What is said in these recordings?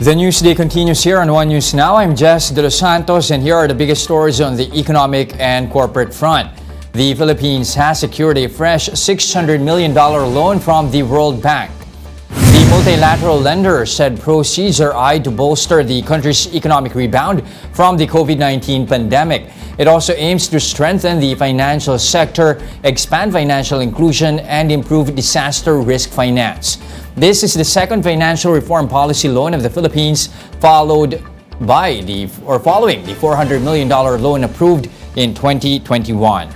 The news day continues here on One News Now. I'm Jess De Los Santos, and here are the biggest stories on the economic and corporate front. The Philippines has secured a fresh $600 million loan from the World Bank. The multilateral lender said proceeds are eyed to bolster the country's economic rebound from the COVID-19 pandemic. It also aims to strengthen the financial sector, expand financial inclusion, and improve disaster risk finance. This is the second financial reform policy loan of the Philippines following the $400 million loan approved in 2021.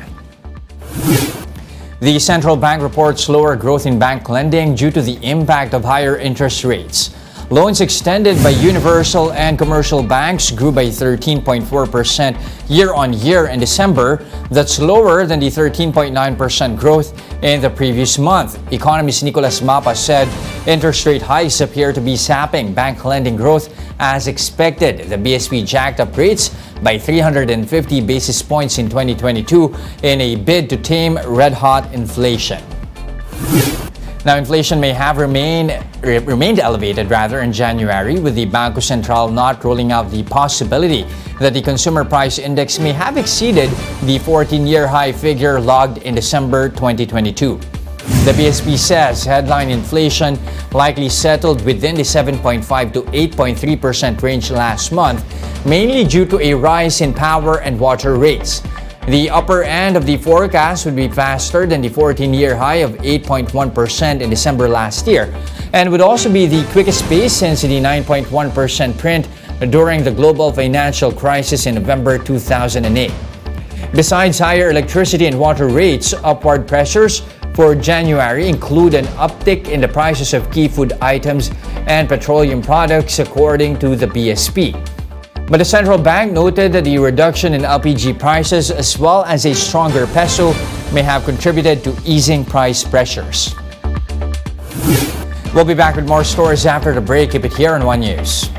The central bank reports slower growth in bank lending due to the impact of higher interest rates. Loans extended by universal and commercial banks grew by 13.4% year-on-year in December. That's lower than the 13.9% growth in the previous month. Economist Nicolas Mapa said interest rate hikes appear to be sapping bank lending growth as expected. The BSP jacked up rates by 350 basis points in 2022 in a bid to tame red-hot inflation. Now, inflation may have remained elevated in January, with the Bangko Sentral not ruling out the possibility that the consumer price index may have exceeded the 14-year high figure logged in December 2022. The BSP says headline inflation likely settled within the 7.5 to 8.3% range last month, mainly due to a rise in power and water rates. The upper end of the forecast would be faster than the 14-year high of 8.1% in December last year, and would also be the quickest pace since the 9.1% print during the global financial crisis in November 2008. Besides higher electricity and water rates, upward pressures for January include an uptick in the prices of key food items and petroleum products, according to the BSP. But the central bank noted that the reduction in LPG prices as well as a stronger peso may have contributed to easing price pressures. We'll be back with more stories after the break. Keep it here on One News.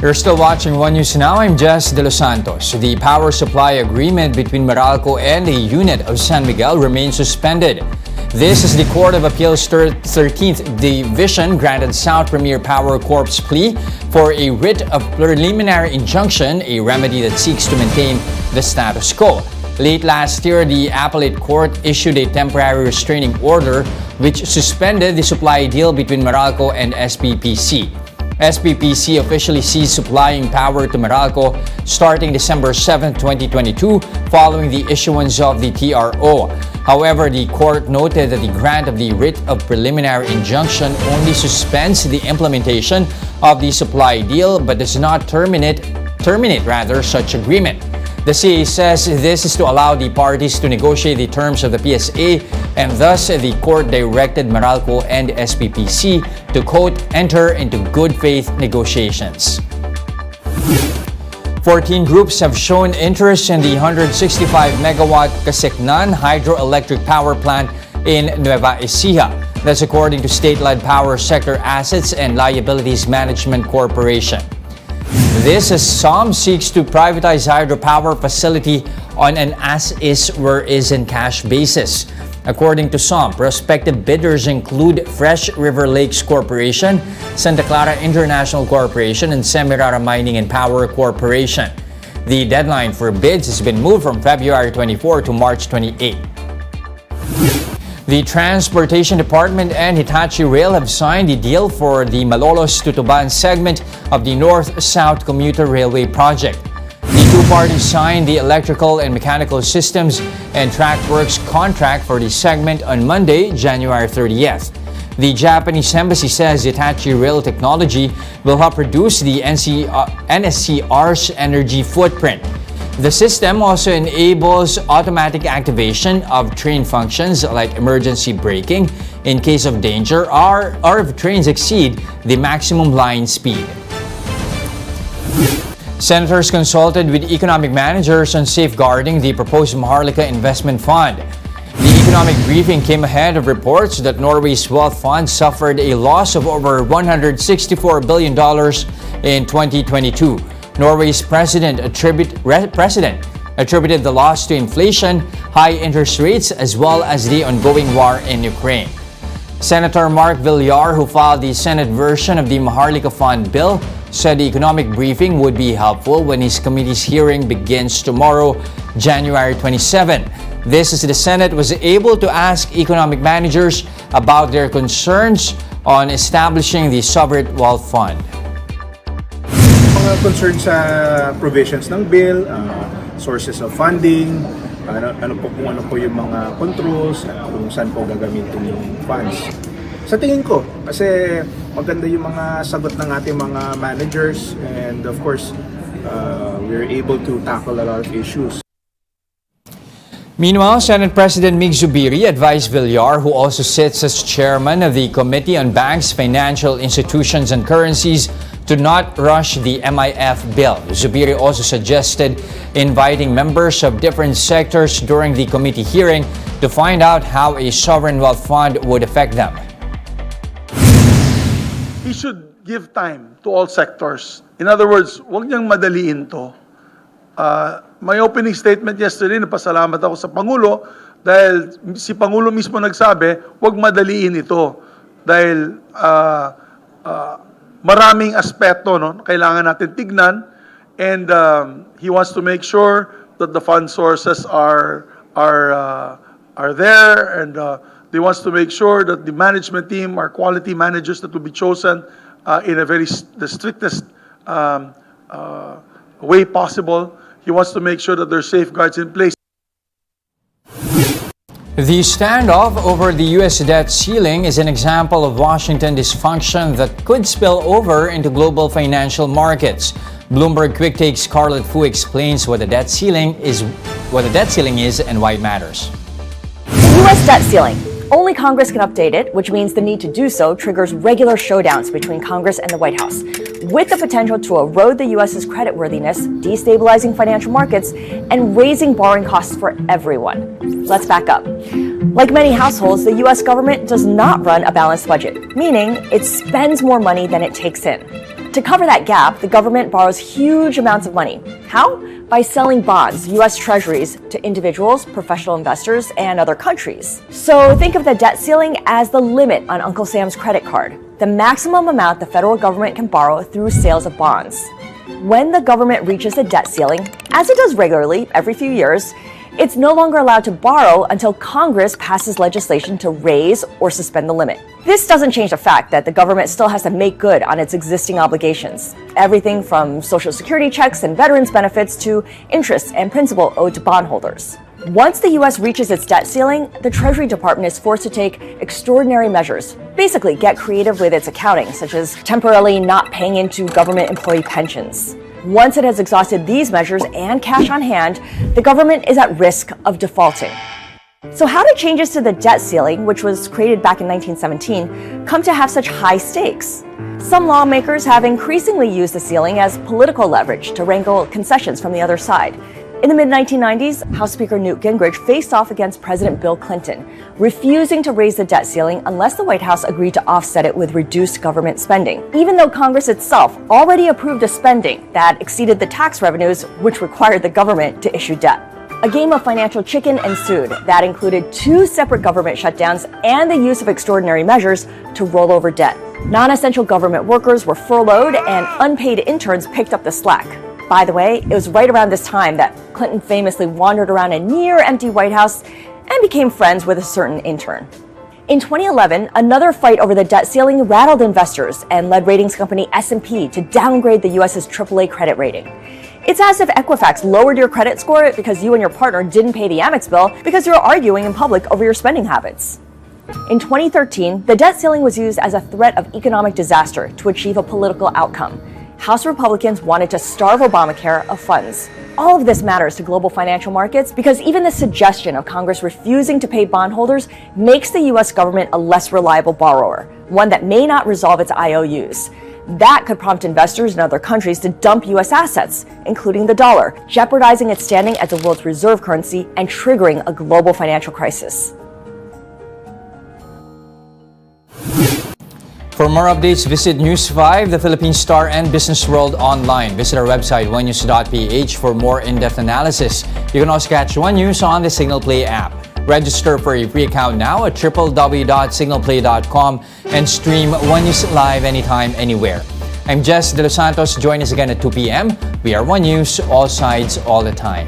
You're still watching One News Now. I'm Jess De Los Santos. The power supply agreement between Meralco and a unit of San Miguel remains suspended. This is the Court of Appeals 13th Division granted South Premier Power Corp's plea for a writ of preliminary injunction, a remedy that seeks to maintain the status quo. Late last year, the appellate court issued a temporary restraining order which suspended the supply deal between Meralco and SPPC. SPPC officially ceased supplying power to Meralco starting December 7, 2022, following the issuance of the TRO. However, the court noted that the grant of the writ of preliminary injunction only suspends the implementation of the supply deal but does not terminate such agreement. The CA says this is to allow the parties to negotiate the terms of the PSA, and thus the court directed Meralco and SPPC to, quote, enter into good faith negotiations. 14 groups have shown interest in the 165-megawatt Kaseknan hydroelectric power plant in Nueva Ecija. That's according to state-led Power Sector Assets and Liabilities Management Corporation. This as SOM seeks to privatize hydropower facility on an as-is where-is in cash basis. According to SOM, prospective bidders include Fresh River Lakes Corporation, Santa Clara International Corporation, and Semirara Mining and Power Corporation. The deadline for bids has been moved from February 24 to March 28. The Transportation Department and Hitachi Rail have signed a deal for the Malolos to Tuban segment of the North-South Commuter Railway project. The two parties signed the electrical and mechanical systems and track works contract for the segment on Monday, January 30th. The Japanese embassy says Hitachi Rail Technology will help reduce the NSCR's energy footprint. The system also enables automatic activation of train functions like emergency braking in case of danger or if trains exceed the maximum line speed. Senators consulted with economic managers on safeguarding the proposed Maharlika Investment Fund. The economic briefing came ahead of reports that Norway's wealth fund suffered a loss of over $164 billion in 2022. Norway's president attributed the loss to inflation, high interest rates, as well as the ongoing war in Ukraine. Senator Mark Villar, who filed the Senate version of the Maharlika Fund bill, said the economic briefing would be helpful when his committee's hearing begins tomorrow, January 27. This is the Senate was able to ask economic managers about their concerns on establishing the sovereign wealth fund. Mga concern sa provisions ng bill, sources of funding, kung ano po yung mga controls, at kung saan po gagamitin yung funds. Sa tingin ko, kasi maganda yung mga sagot ng ating mga managers, and of course, we're able to tackle a lot of issues. Meanwhile, Senate President Mig Zubiri advised Villar, who also sits as chairman of the Committee on Banks, Financial Institutions and Currencies, to not rush the MIF bill. Zubiri also suggested inviting members of different sectors during the committee hearing to find out how a sovereign wealth fund would affect them. He should give time to all sectors. In other words, huwag niyang madaliin to. My opening statement yesterday, napasalamat ako sa Pangulo dahil si Pangulo mismo nagsabi, huwag madaliin ito dahil maraming aspeto kailangan natin tignan, and he wants to make sure that the fund sources are there, and he wants to make sure that the management team are quality managers that will be chosen in the strictest way possible. He wants to make sure that there are safeguards in place. The standoff over the U.S. debt ceiling is an example of Washington dysfunction that could spill over into global financial markets. Bloomberg Quick Take's Scarlett Fu explains what the debt ceiling is and why it matters. The U.S. debt ceiling. Only Congress can update it, which means the need to do so triggers regular showdowns between Congress and the White House, with the potential to erode the U.S.'s creditworthiness, destabilizing financial markets, and raising borrowing costs for everyone. Let's back up. Like many households, the U.S. government does not run a balanced budget, meaning it spends more money than it takes in. To cover that gap, the government borrows huge amounts of money. How? By selling bonds, U.S. treasuries, to individuals, professional investors, and other countries. So think of the debt ceiling as the limit on Uncle Sam's credit card, the maximum amount the federal government can borrow through sales of bonds. When the government reaches the debt ceiling, as it does regularly every few years, it's no longer allowed to borrow until Congress passes legislation to raise or suspend the limit. This doesn't change the fact that the government still has to make good on its existing obligations. Everything from Social Security checks and veterans benefits to interest and principal owed to bondholders. Once the U.S. reaches its debt ceiling, the Treasury Department is forced to take extraordinary measures, basically get creative with its accounting, such as temporarily not paying into government employee pensions. Once it has exhausted these measures and cash on hand, the government is at risk of defaulting. So how did changes to the debt ceiling, which was created back in 1917, come to have such high stakes? Some lawmakers have increasingly used the ceiling as political leverage to wrangle concessions from the other side. In the mid-1990s, House Speaker Newt Gingrich faced off against President Bill Clinton, refusing to raise the debt ceiling unless the White House agreed to offset it with reduced government spending, even though Congress itself already approved a spending that exceeded the tax revenues which required the government to issue debt. A game of financial chicken ensued that included 2 separate government shutdowns and the use of extraordinary measures to roll over debt. Non-essential government workers were furloughed and unpaid interns picked up the slack. By the way, it was right around this time that Clinton famously wandered around a near-empty White House and became friends with a certain intern. In 2011, another fight over the debt ceiling rattled investors and led ratings company S&P to downgrade the U.S.'s AAA credit rating. It's as if Equifax lowered your credit score because you and your partner didn't pay the Amex bill because you were arguing in public over your spending habits. In 2013, the debt ceiling was used as a threat of economic disaster to achieve a political outcome. House Republicans wanted to starve Obamacare of funds. All of this matters to global financial markets because even the suggestion of Congress refusing to pay bondholders makes the U.S. government a less reliable borrower, one that may not resolve its IOUs. That could prompt investors in other countries to dump U.S. assets, including the dollar, jeopardizing its standing as the world's reserve currency and triggering a global financial crisis. For more updates, visit News 5, the Philippine Star, and Business World online. Visit our website, onenews.ph, for more in-depth analysis. You can also catch One News on the Signal Play app. Register for a free account now at www.signalplay.com and stream One News live anytime, anywhere. I'm Jess De Los Santos. Join us again at 2 p.m. We are One News, all sides, all the time.